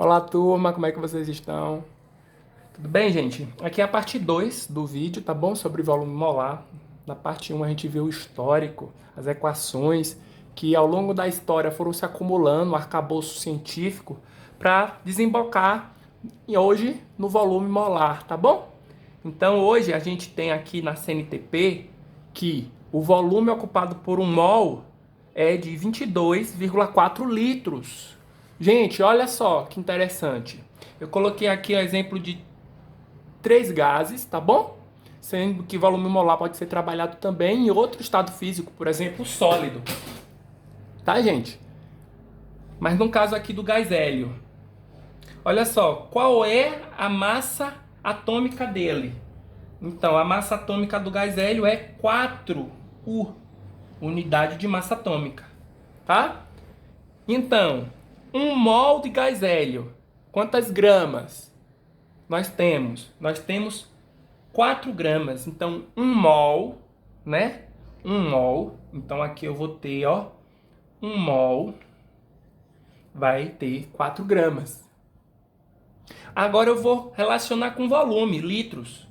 Olá, turma, como é que vocês estão? Tudo bem, gente? Aqui é a parte 2 do vídeo, tá bom? Sobre volume molar. Na parte um a gente viu o histórico, as equações que ao longo da história foram se acumulando, o arcabouço científico, para desembocar hoje no volume molar, tá bom? Então hoje a gente tem aqui na CNTP que o volume ocupado por um mol é de 22,4 litros. Gente, olha só que interessante. Eu coloquei aqui o exemplo de três gases, tá bom? Sendo que volume molar pode ser trabalhado também em outro estado físico, por exemplo, sólido. Tá, gente? Mas no caso aqui do gás hélio, olha só, qual é a massa atômica dele? Então, a massa atômica do gás hélio é 4U, unidade de massa atômica, tá? Então, um mol de gás hélio, quantas gramas nós temos? Nós temos 4 gramas. Então, um mol, né? Um mol. Então, aqui eu vou ter, ó, um mol vai ter 4 gramas. Agora eu vou relacionar com volume, litros.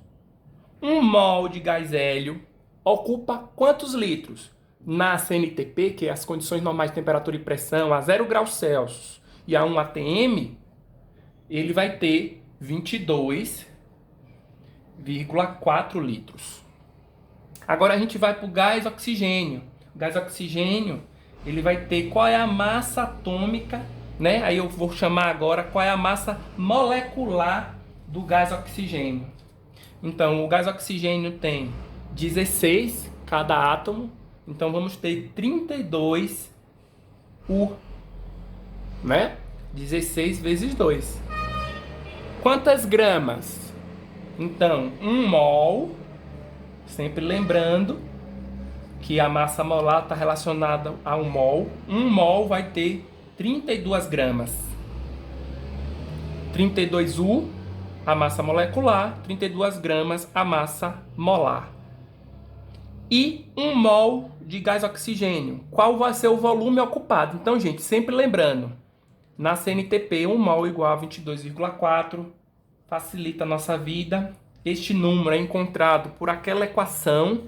Um mol de gás hélio ocupa quantos litros? Na CNTP, que é as condições normais de temperatura e pressão, a 0 graus Celsius e a 1 atm, ele vai ter 22,4 litros. Agora a gente vai para o gás oxigênio. O gás oxigênio, ele vai ter qual é a massa atômica, né? Aí eu vou chamar agora qual é a massa molecular do gás oxigênio. Então, o gás oxigênio tem 16 cada átomo, então vamos ter 32 U, né? 16 vezes 2. Quantas gramas? Então, um mol, sempre lembrando que a massa molar está relacionada a um mol. Um mol vai ter 32 gramas. 32 U, a massa molecular, 32 gramas a massa molar. E um mol de gás oxigênio, qual vai ser o volume ocupado? Então, gente, sempre lembrando, na CNTP, 1 mol igual a 22,4, facilita a nossa vida. Este número é encontrado por aquela equação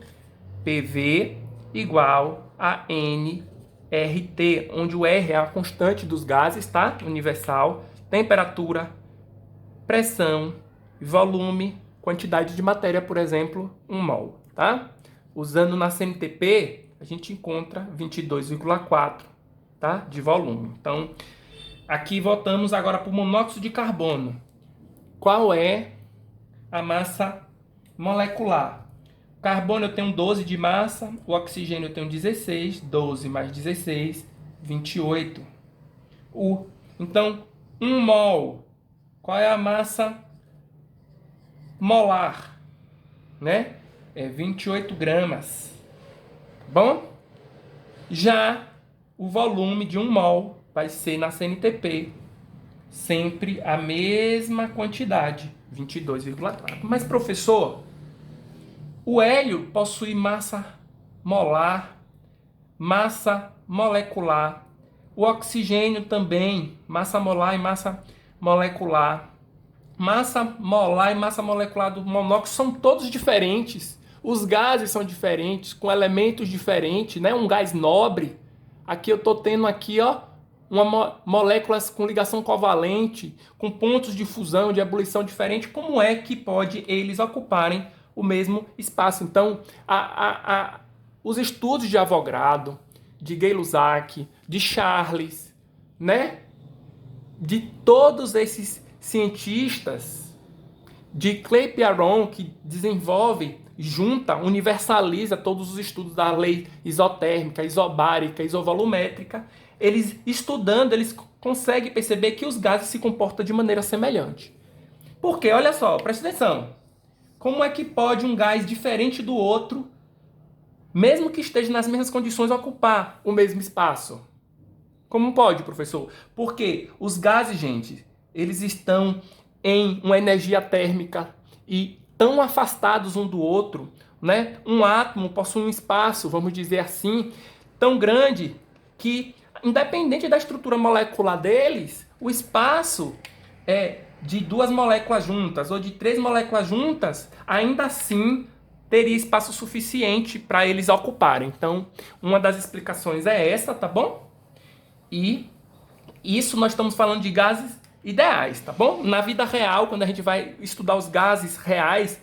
PV igual a nRT, onde o R é a constante dos gases, tá? Universal, temperatura, pressão, volume, quantidade de matéria, por exemplo, 1 mol, tá? Usando na CNTP, a gente encontra 22,4, tá? De volume. Então, aqui voltamos agora para o monóxido de carbono. Qual é a massa molecular? O carbono eu tenho 12 de massa, o oxigênio eu tenho 16, 12 mais 16, 28. Então, 1 mol, qual é a massa molar? Né? É 28 gramas. Bom? Já o volume de 1 mol vai ser na CNTP sempre a mesma quantidade, 22,4. Mas, professor, o hélio possui massa molar, massa molecular. O oxigênio também, massa molar e massa molecular. Massa molar e massa molecular do monóxido são todos diferentes. Os gases são diferentes, com elementos diferentes, né? Um gás nobre. Aqui eu estou tendo aqui, ó, moléculas com ligação covalente, com pontos de fusão, de ebulição diferente. Como é que pode eles ocuparem o mesmo espaço? Então, os estudos de Avogadro, de Gay-Lussac, de Charles, né? De todos esses cientistas, de Clapeyron, que desenvolve, junta, universaliza todos os estudos da lei isotérmica, isobárica, isovolumétrica, eles estudando, eles conseguem perceber que os gases se comportam de maneira semelhante. Porque, olha só, presta atenção, como é que pode um gás diferente do outro, mesmo que esteja nas mesmas condições, ocupar o mesmo espaço? Como pode, professor? Porque os gases, gente, eles estão em uma energia térmica e tão afastados um do outro, né? Um átomo possui um espaço, vamos dizer assim, tão grande que independente da estrutura molecular deles, o espaço de 2 moléculas juntas ou de 3 moléculas juntas, ainda assim teria espaço suficiente para eles ocuparem. Então, uma das explicações é essa, tá bom? E isso nós estamos falando de gases ideais, tá bom? Na vida real, quando a gente vai estudar os gases reais,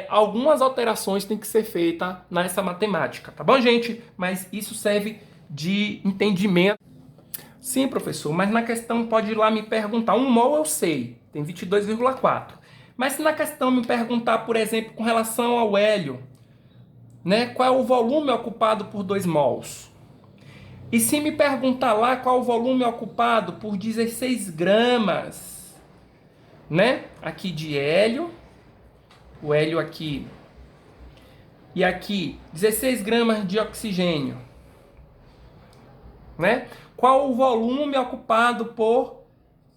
algumas alterações têm que ser feitas nessa matemática, tá bom, gente? Mas isso serve de entendimento. Sim, professor, mas na questão pode ir lá me perguntar. 1 mol eu sei, tem 22,4. Mas se na questão me perguntar, por exemplo, com relação ao hélio, né, qual é o volume ocupado por 2 mols? E se me perguntar lá qual é o volume ocupado por 16 gramas, né, aqui de hélio, o hélio aqui, e aqui 16 gramas de oxigênio, né? Qual o volume ocupado por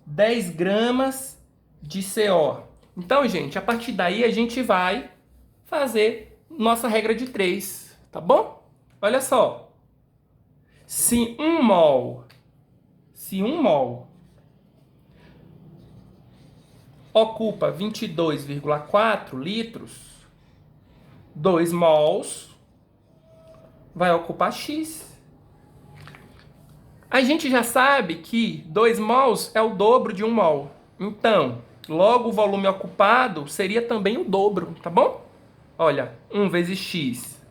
10 gramas de CO? Então, gente, a partir daí a gente vai fazer nossa regra de 3, tá bom? Olha só. Se 1 mol ocupa 22,4 litros, 2 mols vai ocupar X. A gente já sabe que 2 mols é o dobro de 1 mol. Então, logo o volume ocupado seria também o dobro, tá bom? Olha, 1 vezes X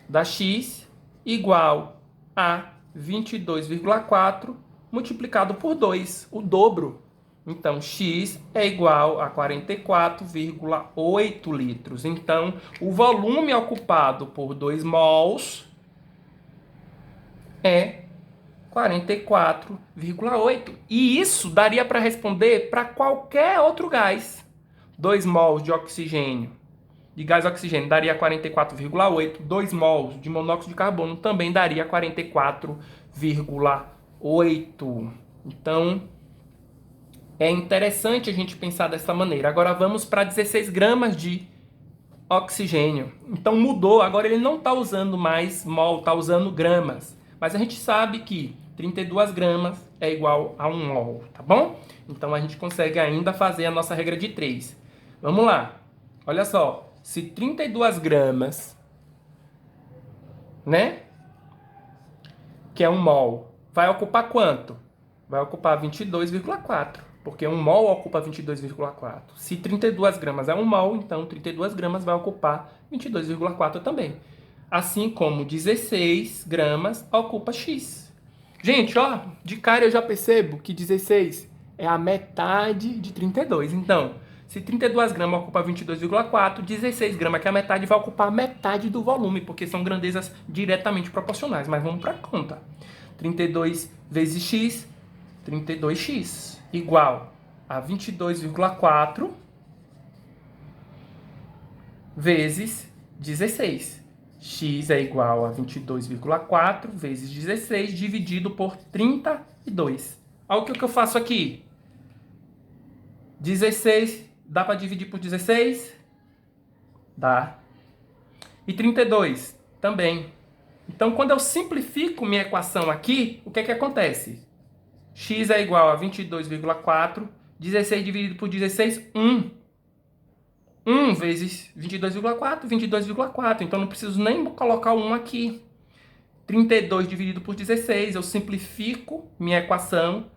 dá X igual a 22,4 multiplicado por 2, o dobro. Então, X é igual a 44,8 litros. Então, o volume ocupado por 2 mols é 44,8. E isso daria para responder para qualquer outro gás. 2 mols de oxigênio, de gás oxigênio, daria 44,8. 2 mols de monóxido de carbono também daria 44,8. Então, é interessante a gente pensar dessa maneira. Agora vamos para 16 gramas de oxigênio. Então mudou, agora ele não está usando mais mol, está usando gramas. Mas a gente sabe que 32 gramas é igual a 1 mol, tá bom? Então a gente consegue ainda fazer a nossa regra de 3. Vamos lá. Olha só, se 32 gramas, né, que é 1 mol, vai ocupar quanto? Vai ocupar 22,4, porque 1 mol ocupa 22,4. Se 32 gramas é 1 mol, então 32 gramas vai ocupar 22,4 também. Assim como 16 gramas ocupa X. Gente, ó, de cara eu já percebo que 16 é a metade de 32. Então, se 32 gramas ocupa 22,4, 16 gramas, que é a metade, vai ocupar metade do volume, porque são grandezas diretamente proporcionais. Mas vamos para a conta. 32 vezes X, 32x, igual a 22,4 vezes 16. X é igual a 22,4 vezes 16 dividido por 32. Olha o que eu faço aqui. 16, dá para dividir por 16? Dá. E 32? Também. Então, quando eu simplifico minha equação aqui, o que é que acontece? X é igual a 22,4, 16 dividido por 16, 1. 1 vezes 22,4, 22,4. Então, não preciso nem colocar o 1 aqui. 32 dividido por 16, eu simplifico minha equação,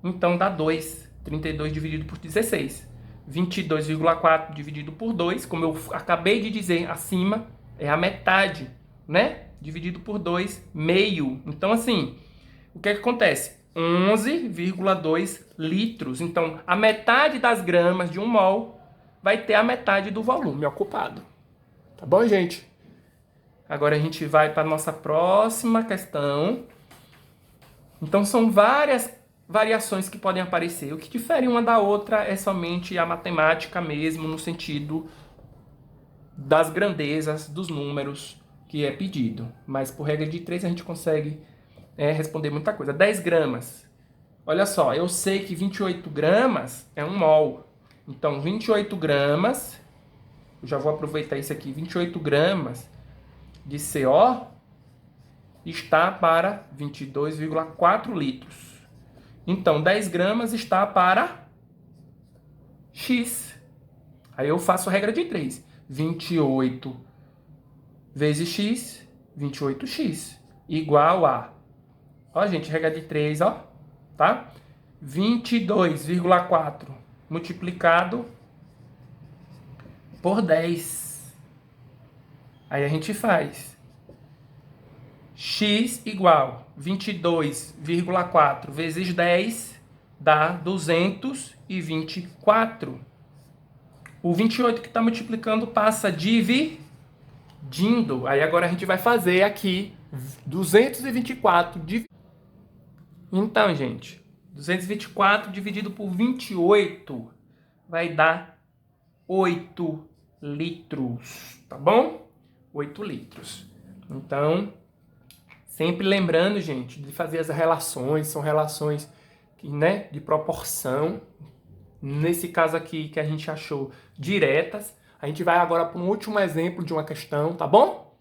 então dá 2. 32 dividido por 16. 22,4 dividido por 2, como eu acabei de dizer acima, é a metade, né? Dividido por 2, meio. Então, assim, o que é que acontece? 11,2 litros. Então, a metade das gramas de 1 mol vai ter a metade do volume ocupado. Tá bom, gente? Agora a gente vai para a nossa próxima questão. Então, são várias variações que podem aparecer. O que difere uma da outra é somente a matemática mesmo, no sentido das grandezas dos números que é pedido. Mas por regra de 3 a gente consegue responder muita coisa. 10 gramas. Olha só, eu sei que 28 gramas é 1 mol. Então, 28 gramas, eu já vou aproveitar isso aqui, 28 gramas de CO está para 22,4 litros. Então, 10 gramas está para X. Aí eu faço a regra de 3. 28 vezes X, 28x, igual a... Ó, gente, regra de 3, ó, tá? 22,4 multiplicado por 10. Aí a gente faz x igual 22,4 vezes 10 dá 224. O 28 que está multiplicando passa dividindo. Aí agora a gente vai fazer aqui 224 dividido. Então, gente, 224 dividido por 28 vai dar 8 litros, tá bom? 8 litros. Então, sempre lembrando, gente, de fazer as relações, são relações que, né, de proporção. Nesse caso aqui que a gente achou diretas. A gente vai agora para um último exemplo de uma questão, tá bom?